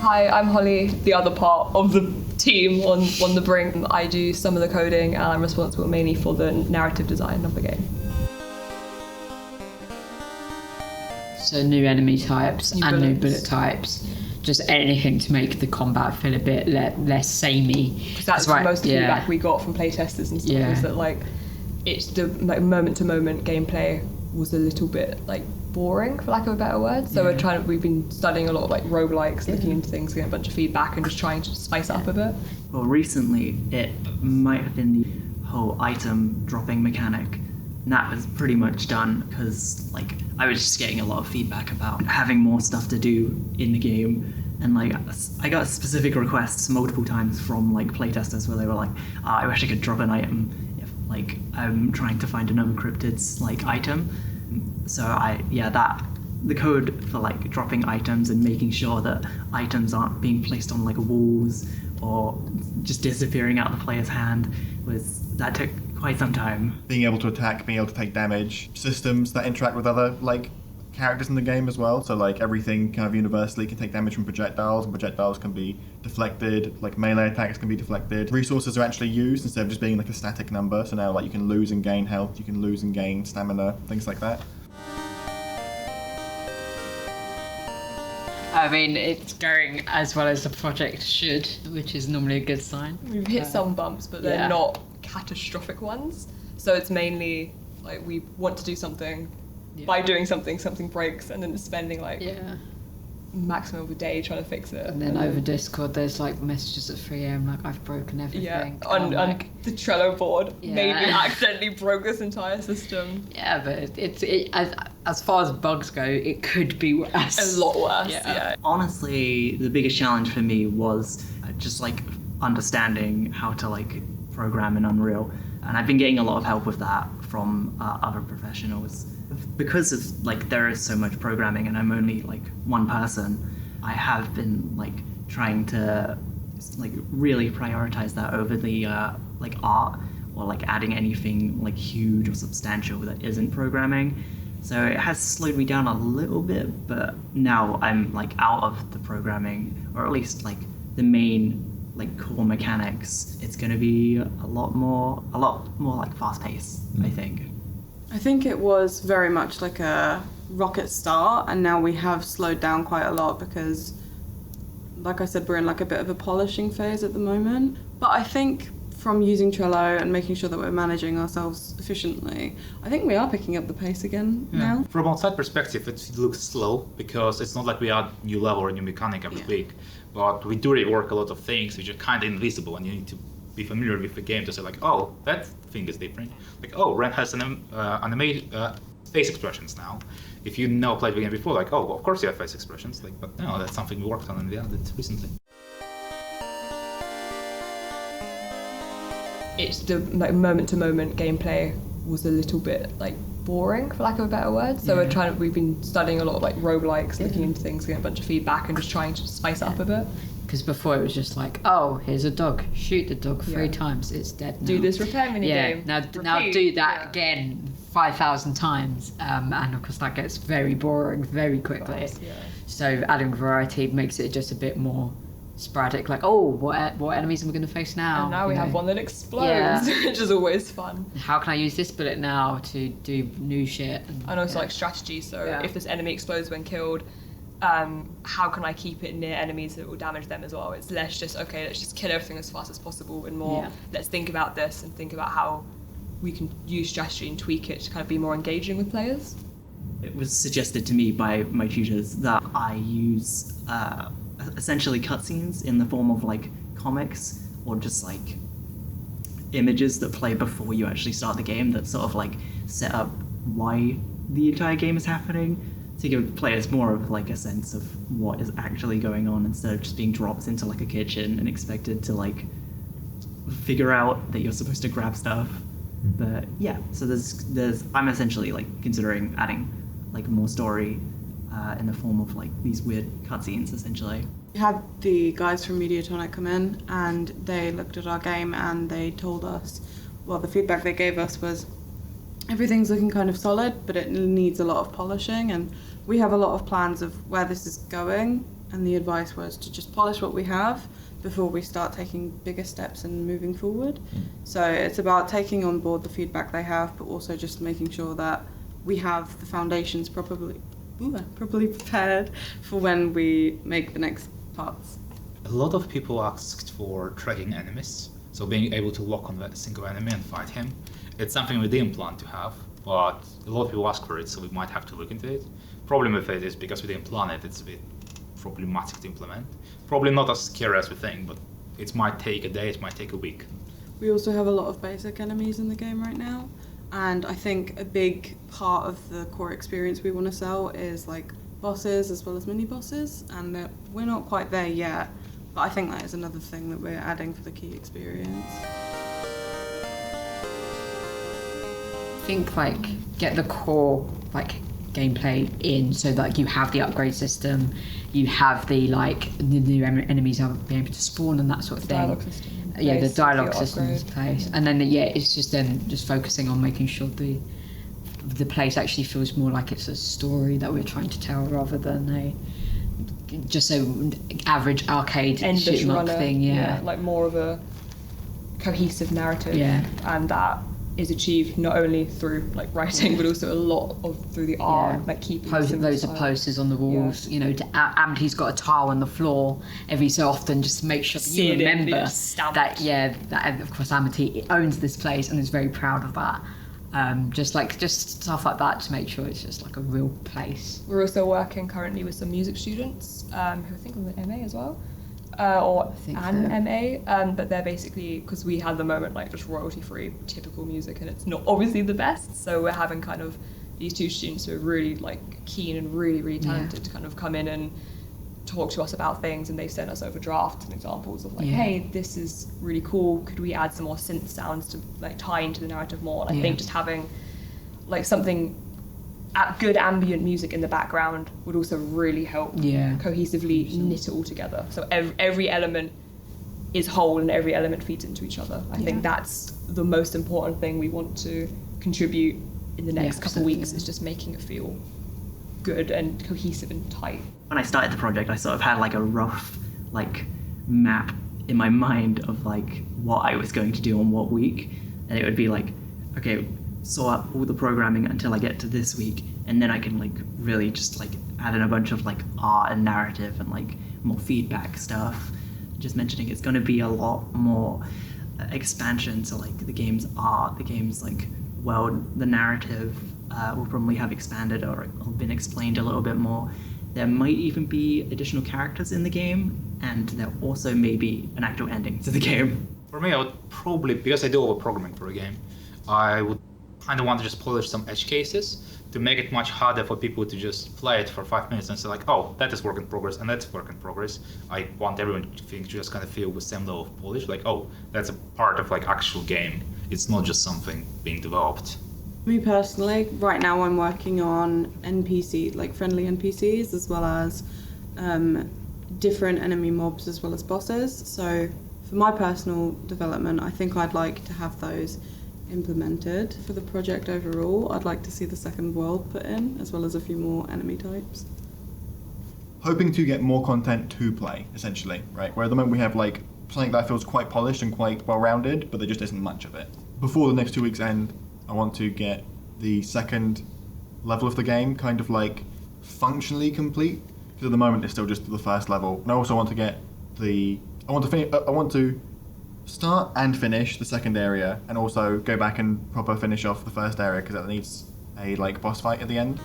Hi, I'm Holly, the other part of the team on the Brink. I do some of the coding and I'm responsible mainly for the narrative design of the game. So new enemy types and new bullet types. Just anything to make the combat feel a bit less samey. Because that's right. most of the feedback we got from playtesters and stuff, is that like it's the like moment to moment gameplay was a little bit like boring, for lack of a better word. So we've been studying a lot of like roguelikes, looking into things, getting a bunch of feedback and just trying to spice it up a bit. Well, recently it might have been the whole item dropping mechanic. And that was pretty much done because like I was just getting a lot of feedback about having more stuff to do in the game, and like I got specific requests multiple times from like playtesters where they were like, I wish I could drop an item if like I'm trying to find an unencrypted like item. So the code for like dropping items and making sure that items aren't being placed on like walls or just disappearing out of the player's hand that took quite some time. Being able to attack, being able to take damage, systems that interact with other like characters in the game as well. So like everything kind of universally can take damage from projectiles, and projectiles can be deflected, like melee attacks can be deflected. Resources are actually used instead of just being like a static number. So now like you can lose and gain health, you can lose and gain stamina, things like that. I mean, it's going as well as the project should, which is normally a good sign. We've hit some bumps, but they're not catastrophic ones. So it's mainly like we want to do something, by doing something breaks, and then spending like maximum of a day trying to fix it. And then over Discord there's like messages at 3 a.m. like I've broken everything. Yeah, on the Trello board. Maybe accidentally broke this entire system. Yeah, but as far as bugs go, it could be worse. A lot worse, yeah. Honestly, the biggest challenge for me was just like understanding how to like program in Unreal. And I've been getting a lot of help with that from other professionals. Because of like there is so much programming and I'm only like one person, I have been like trying to like really prioritize that over the like art or like adding anything like huge or substantial that isn't programming. So it has slowed me down a little bit, but now I'm like out of the programming, or at least like the main like core mechanics. It's going to be a lot more like fast paced, I think. I think it was very much like a rocket start, and now we have slowed down quite a lot because, like I said, we're in like a bit of a polishing phase at the moment. But I think from using Trello and making sure that we're managing ourselves efficiently, I think we are picking up the pace again now. From outside perspective, it looks slow because it's not like we add new level or new mechanic every week, but we do rework a lot of things which are kind of invisible, and you need to be familiar with the game to say like, oh, that thing is different. Like, oh, Ren has an face expressions now. If you never played the game before, like, oh, well, of course you have face expressions. Like, but no, that's something we worked on and we added recently. It's the like moment to moment gameplay was a little bit like boring, for lack of a better word. So we've been studying a lot of like roguelikes, looking into things, getting a bunch of feedback and just trying to spice it up a bit. Because before it was just like, oh, here's a dog, shoot the dog 3 times, it's dead now. Do this repair minigame. Now do that again 5,000 times, and of course that gets very boring very quickly. So adding variety makes it just a bit more sporadic, like, oh, what enemies am I going to face now? And now we have one that explodes, which is always fun. How can I use this bullet now to do new shit? And also like strategy, so if this enemy explodes when killed, how can I keep it near enemies that will damage them as well? It's less just, okay, let's just kill everything as fast as possible, and more, let's think about this and think about how we can use strategy and tweak it to kind of be more engaging with players. It was suggested to me by my tutors that I use essentially cutscenes in the form of like comics or just like images that play before you actually start the game that sort of like set up why the entire game is happening, to give players more of like a sense of what is actually going on instead of just being dropped into like a kitchen and expected to like figure out that you're supposed to grab stuff. But yeah, so there's I'm essentially like considering adding like more story in the form of like these weird cutscenes essentially. We had the guys from Mediatonic come in and they looked at our game and they told us, well, the feedback they gave us was everything's looking kind of solid, but it needs a lot of polishing, and we have a lot of plans of where this is going, and the advice was to just polish what we have before we start taking bigger steps and moving forward. So it's about taking on board the feedback they have, but also just making sure that we have the foundations properly prepared for when we make the next parts. A lot of people asked for tracking enemies, so being able to lock on that single enemy and fight him. It's something we didn't plan to have, but a lot of people ask for it, so we might have to look into it. Problem with it is because we didn't plan it, it's a bit problematic to implement. Probably not as scary as we think, but it might take a day, it might take a week. We also have a lot of basic enemies in the game right now, and I think a big part of the core experience we want to sell is like bosses as well as mini bosses, and we're not quite there yet, but I think that is another thing that we're adding for the key experience. I think like get the core like gameplay in, so that you have the upgrade system, you have the new enemies are being able to spawn and that sort of thing. Dialogue system. Yeah, the dialogue system is in place, and then it's just then just focusing on making sure the place actually feels more like it's a story that we're trying to tell rather than just a average arcade endless shoot 'em up runner thing. Yeah, like more of a cohesive narrative. Yeah. And that is achieved not only through like writing, but also a lot of through the art, like keeping loads of posters on the walls. You know, and he's got a tile on the floor every so often, just to make sure that you remember that. Yeah, that of course Amity owns this place and is very proud of that. Just stuff like that to make sure it's just like a real place. We're also working currently with some music students who I think are the MA as well. Or an MA, but they're basically, because we had the moment like just royalty-free typical music, and it's not obviously the best, so we're having kind of these two students who are really like keen and really talented to kind of come in and talk to us about things, and they sent us over drafts and examples of like, hey, this is really cool, could we add some more synth sounds to like tie into the narrative more? And I think just having like something good ambient music in the background would also really help cohesively knit it all together. So every element is whole and every element feeds into each other. I think that's the most important thing we want to contribute in the next couple of weeks, is just making it feel good and cohesive and tight. When I started the project, I sort of had like a rough like map in my mind of like what I was going to do on what week, and it would be like, okay, sort out all the programming until I get to this week, and then I can like really just like add in a bunch of like art and narrative and like more feedback stuff. Just mentioning it's going to be a lot more expansion to like the game's art, the game's like world, the narrative will probably have expanded or been explained a little bit more. There might even be additional characters in the game, and there also may be an actual ending to the game. For me, I would probably, because I do all the programming for a game, I would kind of want to just polish some edge cases to make it much harder for people to just play it for 5 minutes and say like, oh, that is work in progress and that's work in progress. I want everyone to just kind of feel the same level of polish, like, oh, that's a part of like actual game. It's not just something being developed. Me personally, right now I'm working on NPC, like friendly NPCs, as well as different enemy mobs as well as bosses. So for my personal development, I think I'd like to have those implemented. For the project overall, I'd like to see the second world put in, as well as a few more enemy types. Hoping to get more content to play, essentially, right? Where at the moment we have like something that feels quite polished and quite well-rounded, but there just isn't much of it. Before the next 2 weeks end, I want to get the second level of the game kind of like functionally complete, because at the moment it's still just the first level. And I also want to get I want to start and finish the second area, and also go back and proper finish off the first area, because that needs a like boss fight at the end.